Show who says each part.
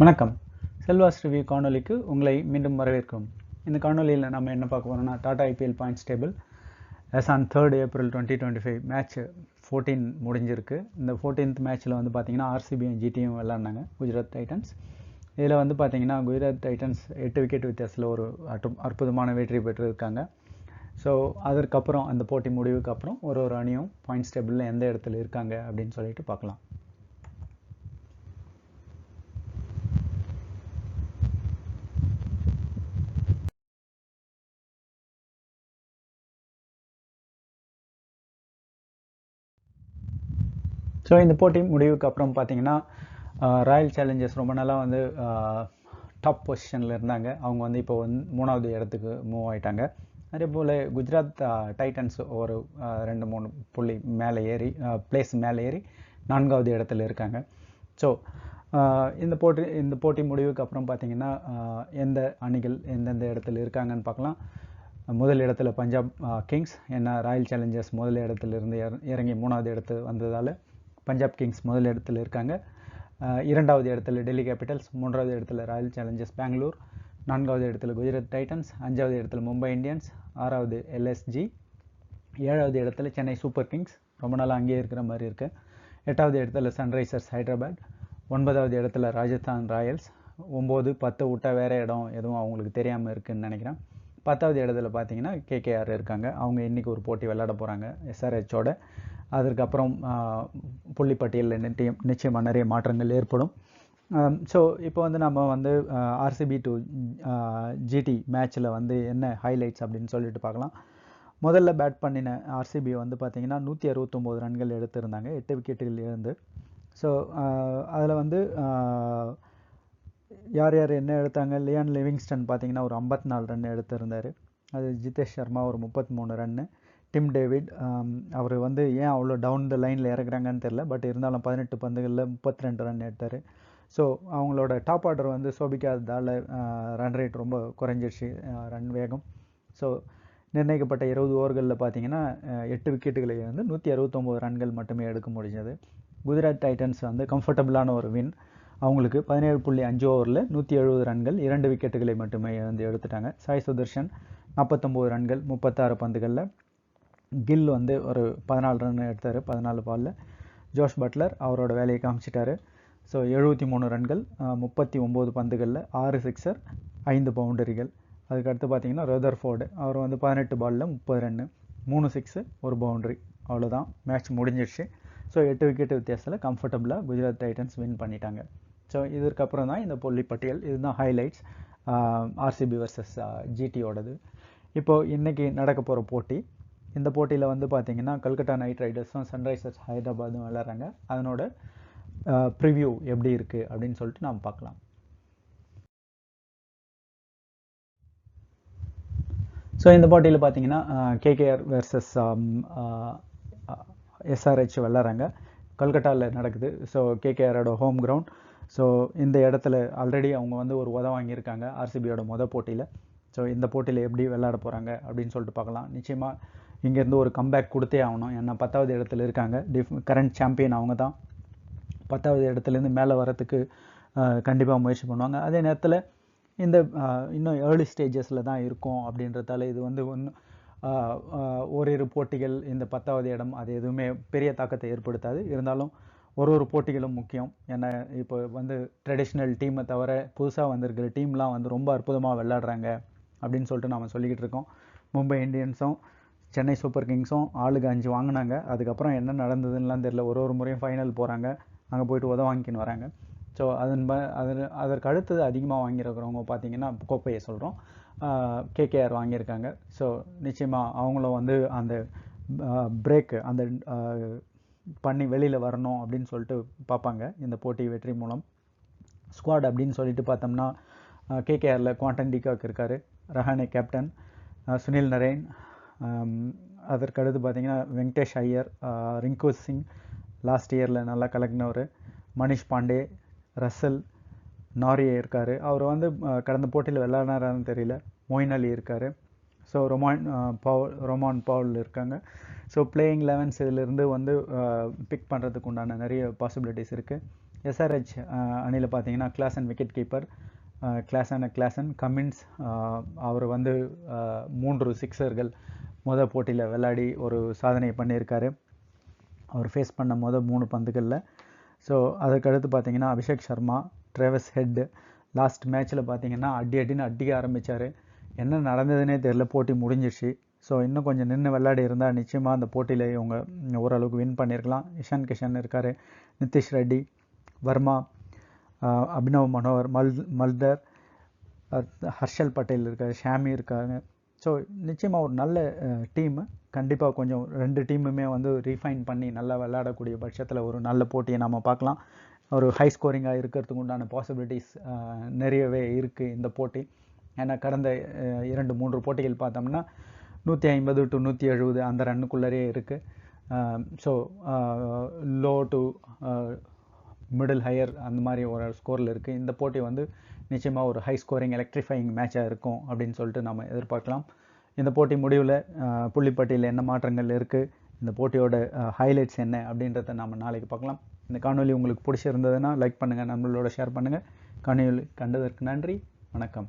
Speaker 1: வணக்கம். செல்வாஸ் ரிவ்யூ காணொலிக்கு உங்களை மீண்டும் வரவேற்கிறோம். இந்த காணொலியில் நம்ம என்ன பார்க்க போறோம்னா Tata IPL points table as on 3rd April 2025 match 14 முடிஞ்சிருக்கு. இந்த 14th மேட்ச்சில் வந்து பார்த்தீங்கன்னா ஆர்சிபியும் ஜிடியும் விளையாடினாங்க குஜராத் டைட்டன்ஸ். இதில் வந்து பார்த்தீங்கன்னா குஜராத் டைட்டன்ஸ் 8 விக்கெட் வித்தியாசத்தில் ஒரு அற்புதமான வெற்றி பெற்றிருக்காங்க. ஸோ அதற்கப்புறம் அந்த போட்டி முடிவுக்கு அப்புறம் ஒரு அணியும் பாயிண்ட்ஸ் டேபிளில் எந்த இடத்துல இருக்காங்க அப்படின்னு சொல்லிட்டு பார்க்கலாம். ஸோ இந்த போட்டி முடிவுக்கு அப்புறம் பார்த்தீங்கன்னா ராயல் சேலஞ்சர்ஸ் ரொம்ப நாளாக வந்து டாப் பொசிஷனில் இருந்தாங்க. அவங்க வந்து இப்போ வந்து 3வது இடத்துக்கு மூவ் ஆகிட்டாங்க. அதே போல் குஜராத் டைட்டன்ஸ் ஒரு 2-3 புள்ளி மேலே ஏறி பிளேஸ் மேலே ஏறி 4வது இடத்துல இருக்காங்க. ஸோ இந்த போட்டி முடிவுக்கு அப்புறம் பார்த்தீங்கன்னா எந்த அணிகள் எந்தெந்த இடத்துல இருக்காங்கன்னு பார்க்கலாம். முதல் இடத்துல பஞ்சாப் கிங்ஸ், ஏன்னா ராயல் சேலஞ்சர்ஸ் முதல் இடத்துல இருந்து இறங்கி 3வது இடத்து வந்ததால் பஞ்சாப் கிங்ஸ் முதல் இடத்துல இருக்காங்க. 2வது இடத்துல டெல்லி கேபிட்டல்ஸ், 3வது இடத்துல ராயல் சேலஞ்சர்ஸ் பெங்களூர், 4வது இடத்துல குஜராத் டைட்டன்ஸ், 5வது இடத்துல மும்பை இந்தியன்ஸ், 6வது எல்எஸ்ஜி, 7வது இடத்துல சென்னை சூப்பர் கிங்ஸ், ரொம்ப நாள் அங்கேயே இருக்கிற மாதிரி இருக்குது. 8வது இடத்துல சன்ரைசர்ஸ் ஹைதராபாத், 9வது இடத்துல ராஜஸ்தான் ராயல்ஸ், 9, 10 விட்டா வேறு இடம் எதுவும் அவங்களுக்கு தெரியாமல் இருக்குதுன்னு நினைக்கிறேன். 10வது இடத்துல பார்த்தீங்கன்னா கேகேஆர் இருக்காங்க. அவங்க இன்றைக்கி ஒரு போட்டி விளையாட போகிறாங்க எஸ்ஆர்ஹெச்சோட. அதற்கப்புறம் புள்ளிப்பட்டியலில் நிச்சயமாக நிறைய மாற்றங்கள் ஏற்படும். ஸோ இப்போ வந்து நம்ம வந்து ஆர்சிபி டு ஜிடி மேட்ச்சில் வந்து என்ன ஹைலைட்ஸ் அப்படின்னு சொல்லிட்டு பார்க்கலாம். முதல்ல பேட் பண்ணின ஆர்சிபி வந்து பார்த்திங்கன்னா 169 ரன்கள் எடுத்திருந்தாங்க, 8 விக்கெட்டுகள் இருந்து. ஸோ அதில் வந்து யார் யார் என்ன எடுத்தாங்க, லியான் லிவிங்ஸ்டன் பார்த்திங்கன்னா ஒரு 54 ரன் எடுத்திருந்தார். அது ஜிதேஷ் சர்மா ஒரு 33 ரன்னு, டிம் டேவிட் அவர் வந்து ஏன் அவ்வளோ டவுன் த லைனில் இறக்குறாங்கன்னு தெரில, பட் இருந்தாலும் 18 பந்துகளில் 32 ரன் எடுத்தார். ஸோ அவங்களோட டாப் ஆர்டர் வந்து சோபிக்காததால் ரன் ரேட் ரொம்ப குறைஞ்சிடுச்சு, ரன் வேகம். ஸோ நிர்ணயிக்கப்பட்ட 20 ஓவர்களில் பார்த்தீங்கன்னா 8 விக்கெட்டுகளை வந்து 169 ரன்கள் மட்டுமே எடுக்க முடிஞ்சது. குஜராத் டைட்டன்ஸ் வந்து கம்ஃபர்டபுளான ஒரு வின். அவங்களுக்கு 17.5 ஓவரில் 170 ரன்கள், 2 விக்கெட்டுகளை மட்டுமே வந்து எடுத்துட்டாங்க. சாய் சுதர்ஷன் 49 ரன்கள் 36 பந்துகளில். கில் வந்து ஒரு 14 ரன் எடுத்தார் 14 பாலில். ஜோஷ் பட்லர் அவரோட வேலையை காமிச்சிட்டாரு. ஸோ 73 ரன்கள் 39 பந்துகளில், 6 சிக்ஸர் 5 பவுண்டரிகள். அதுக்கடுத்து பார்த்தீங்கன்னா ரதர்ஃபோர்டு அவர் வந்து 18 பாலில் 30 ரன்னு, 3 சிக்ஸு 1 பவுண்டரி. அவ்வளோதான், மேட்ச் முடிஞ்சிடுச்சு. ஸோ 8 விக்கெட் வித்தியாசத்தில் கம்ஃபர்டபுளாக குஜராத் டைட்டன்ஸ் வின் பண்ணிட்டாங்க. ஸோ இதற்கப்புறம் தான் இந்த புள்ளிப்பட்டியல். இதுதான் ஹைலைட்ஸ் ஆர்சிபி வர்சஸ் ஜிடியோடது. இப்போது இன்றைக்கி நடக்க போகிற போட்டி. இந்த போட்டியில் வந்து பார்த்திங்கன்னா கல்கட்டா நைட் ரைடர்ஸும் சன்ரைசர்ஸ் ஹைதராபாத்தும் விளையாடுறாங்க. அதனோட ப்ரிவ்யூ எப்படி இருக்குது அப்படின்னு சொல்லிட்டு நாம் பார்க்கலாம். ஸோ இந்த போட்டியில் பார்த்தீங்கன்னா கேகேஆர் வெர்சஸ் எஸ்ஆர்ஹெச் விளையாடுறாங்க. கல்கட்டாவில் நடக்குது. ஸோ கேகேஆரோட ஹோம் கிரவுண்ட். ஸோ இந்த இடத்துல ஆல்ரெடி அவங்க வந்து ஒரு வாங்கியிருக்காங்க ஆர்சிபியோட போட்டியில். ஸோ இந்த போட்டியில் எப்படி விளையாட போகிறாங்க அப்படின்னு சொல்லிட்டு பார்க்கலாம். நிச்சயமாக இங்கேருந்து ஒரு கம்பேக் கொடுத்தே ஆகணும். ஏன்னா 10வது இடத்துல இருக்காங்க, கரண்ட் சாம்பியன் அவங்க தான். 10வது இடத்துலேருந்து மேலே வரத்துக்கு கண்டிப்பாக முயற்சி பண்ணுவாங்க. அதே நேரத்தில் இந்த இன்னும் ஏர்லி ஸ்டேஜஸில் தான் இருக்கும் அப்படின்றதால இது வந்து ஓரிரு போட்டிகள் இந்த 10வது இடம் அது எதுவுமே பெரிய தாக்கத்தை ஏற்படுத்தாது. இருந்தாலும் ஒரு போட்டிகளும் முக்கியம். ஏன்னா இப்போ வந்து ட்ரெடிஷ்னல் டீமை தவிர புதுசாக வந்திருக்கிற டீம்லாம் வந்து ரொம்ப அற்புதமாக விளையாடுறாங்க அப்படின்னு சொல்லிட்டு நாம் சொல்லிக்கிட்டு இருக்கோம். மும்பை இந்தியன்ஸும் சென்னை சூப்பர் கிங்ஸும் ஆளுக்கு 5 வாங்கினாங்க. அதுக்கப்புறம் என்ன நடந்ததுன்னெலாம் தெரியல. ஒரு முறையும் ஃபைனல் போகிறாங்க, அங்கே போயிட்டு வாங்கிக்கின்னு வராங்க. ஸோ அதற்கு அடுத்தது அதிகமாக வாங்கியிருக்கிறவங்க பார்த்திங்கன்னா கோப்பையை சொல்கிறோம், கேகேஆர் வாங்கியிருக்காங்க. ஸோ நிச்சயமாக அவங்களும் வந்து அந்த பிரேக்கு அந்த பண்ணி வெளியில் வரணும் அப்படின்னு சொல்லிட்டு பார்ப்பாங்க இந்த போட்டி வெற்றி மூலம். ஸ்குவாட் அப்படின்னு சொல்லிட்டு பார்த்தோம்னா கேகேஆரில் குவாண்டன் டிகாக் இருக்கார், ரஹானே கேப்டன், சுனில் நரேன், அதற்கடுத்து பார்த்திங்கன்னா வெங்கடேஷ் ஐயர், ரிங்கு சிங் லாஸ்ட் இயரில் நல்லா கலக்கினவர், மனிஷ் பாண்டே, ரசல், நாரியே இருக்கார். அவர் வந்து கடந்த போட்டியில் விளையாடுறாருன்னு தெரியல. மொயின் அலி இருக்கார். ஸோ ரொமான் பவுல் இருக்காங்க. ஸோ பிளேயிங் 11 இதிலிருந்து வந்து பிக் பண்ணுறதுக்கு உண்டான நிறைய பாசிபிலிட்டிஸ் இருக்குது. SRH அணியில் பார்த்தீங்கன்னா Klaasen wicket keeper, Klaasen Cummins அவர் வந்து 3 சிக்ஸர்கள் போட்டியில் விளையாடி ஒரு சாதனை பண்ணியிருக்காரு அவர் ஃபேஸ் பண்ண 3 பந்துகளில். ஸோ அதுக்கடுத்து பார்த்தீங்கன்னா Abhishek Sharma, Travis head last மேட்ச்சில் பார்த்தீங்கன்னா அடின்னு அடிக்க ஆரம்பித்தார். என்ன நடந்ததுன்னே தெரியல, போட்டி முடிஞ்சிடுச்சு. ஸோ இன்னும் கொஞ்சம் நின்று விளையாடி இருந்தால் நிச்சயமாக அந்த போட்டியில் இவங்க ஓரளவுக்கு வின் பண்ணியிருக்கலாம். இஷான் கிஷன் இருக்கார், நிதிஷ் ரெட்டி, வர்மா, அபினவ் மனோகர், மல்தர், ஹர்ஷல் பட்டேல் இருக்கார், ஷாமி இருக்காங்க. ஸோ நிச்சயமாக ஒரு நல்ல டீமு. கண்டிப்பாக கொஞ்சம் 2 டீமுமே வந்து ரீஃபைன் பண்ணி நல்லா விளையாடக்கூடிய பட்சத்தில் ஒரு நல்ல போட்டியை நம்ம பார்க்கலாம். ஒரு ஹை ஸ்கோரிங்காக இருக்கிறதுக்கு உண்டான பாசிபிலிட்டிஸ் நிறையவே இருக்குது இந்த போட்டி. ஏன்னா கடந்த 2-3 போட்டிகள் பார்த்தோம்னா 150 to 170 அந்த ரன்னுக்குள்ளரே இருக்குது. So low to middle higher அந்த மாதிரி ஒரு ஸ்கோரில் இருக்குது. இந்த போட்டி வந்து நிச்சயமாக ஒரு ஹை ஸ்கோரிங் எலக்ட்ரிஃபைங் மேட்சாக இருக்கும் அப்படின்னு சொல்லிட்டு நம்ம எதிர்பார்க்கலாம். இந்த போட்டி முடிவில் புள்ளிப்பட்டியில் என்ன மாற்றங்கள் இருக்குது, இந்த போட்டியோட ஹைலைட்ஸ் என்ன அப்படின்றத நம்ம நாளைக்கு பார்க்கலாம். இந்த காணொலி உங்களுக்கு பிடிச்சிருந்ததுன்னா லைக் பண்ணுங்கள், நம்மளோட ஷேர் பண்ணுங்கள். காணொலி கண்டதற்கு நன்றி, வணக்கம்.